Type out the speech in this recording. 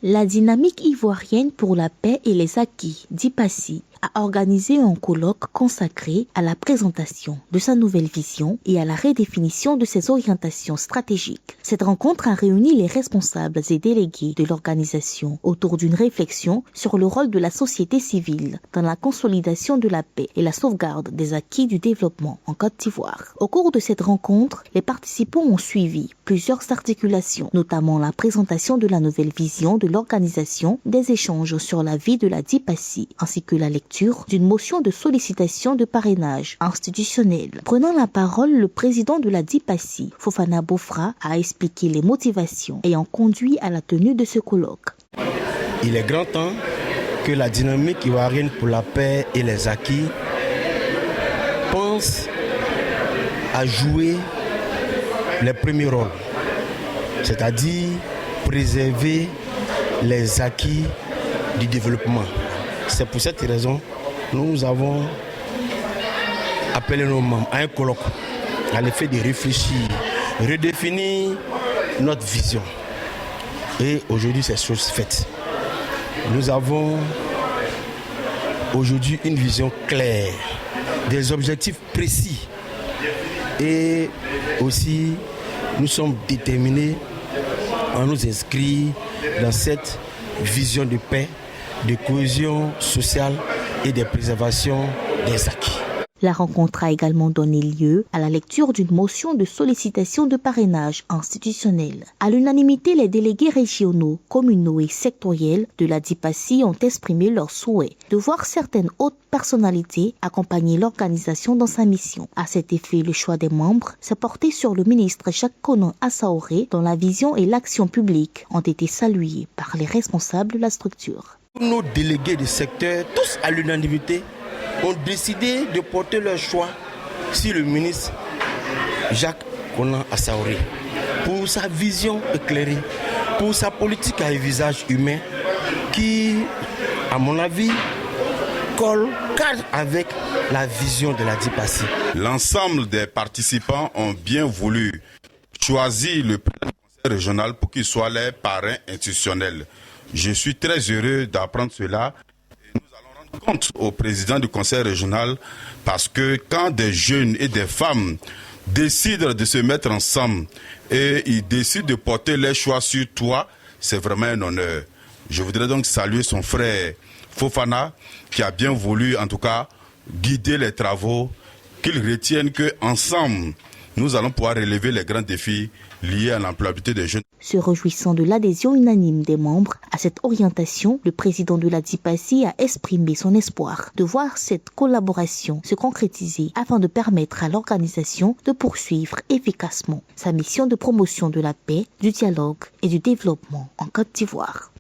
La dynamique ivoirienne pour la paix et les acquis, DIPACI, a organisé un colloque consacré à la présentation de sa nouvelle vision et à la redéfinition de ses orientations stratégiques. Cette rencontre a réuni les responsables et délégués de l'organisation autour d'une réflexion sur le rôle de la société civile dans la consolidation de la paix et la sauvegarde des acquis du développement en Côte d'Ivoire. Au cours de cette rencontre, les participants ont suivi plusieurs articulations, notamment la présentation de la nouvelle vision de l'organisation, des échanges sur la vie de la DIPACI, ainsi que la lecture d'une motion de sollicitation de parrainage institutionnel. Prenant la parole, le président de la DIPACI, Fofana Bofra, a expliqué les motivations ayant conduit à la tenue de ce colloque. Il est grand temps que la dynamique ivoirienne pour la paix et les acquis pense à jouer les premiers rôles, c'est-à-dire préserver les acquis du développement. C'est pour cette raison que nous avons appelé nos membres à un colloque, à l'effet de réfléchir, redéfinir notre vision. Et aujourd'hui, c'est chose faite. Nous avons aujourd'hui une vision claire, des objectifs précis. Et aussi, nous sommes déterminés à nous inscrire dans cette vision de paix, de cohésion sociale et de préservation des acquis. La rencontre a également donné lieu à la lecture d'une motion de sollicitation de parrainage institutionnel. À l'unanimité, les délégués régionaux, communaux et sectoriels de la DIPACI ont exprimé leur souhait de voir certaines hautes personnalités accompagner l'organisation dans sa mission. À cet effet, le choix des membres s'est porté sur le ministre Jacques Konan Assaoré, dont la vision et l'action publique ont été saluées par les responsables de la structure. Nos délégués du secteur, tous à l'unanimité, ont décidé de porter leur choix sur le ministre Jacques Konan Assaoré pour sa vision éclairée, pour sa politique à un visage humain qui, à mon avis, cadre avec la vision de la DIPACI. L'ensemble des participants ont bien voulu choisir le président du conseil régional pour qu'il soit les parrains institutionnels. Je suis très heureux d'apprendre cela. Et nous allons rendre compte au président du conseil régional parce que quand des jeunes et des femmes décident de se mettre ensemble et ils décident de porter les choix sur toi, c'est vraiment un honneur. Je voudrais donc saluer son frère Fofana qui a bien voulu en tout cas guider les travaux, qu'ils retiennent qu'ensemble nous allons pouvoir relever les grands défis liés à l'employabilité des jeunes. Se réjouissant de l'adhésion unanime des membres à cette orientation, le président de la DIPACI a exprimé son espoir de voir cette collaboration se concrétiser afin de permettre à l'organisation de poursuivre efficacement sa mission de promotion de la paix, du dialogue et du développement en Côte d'Ivoire.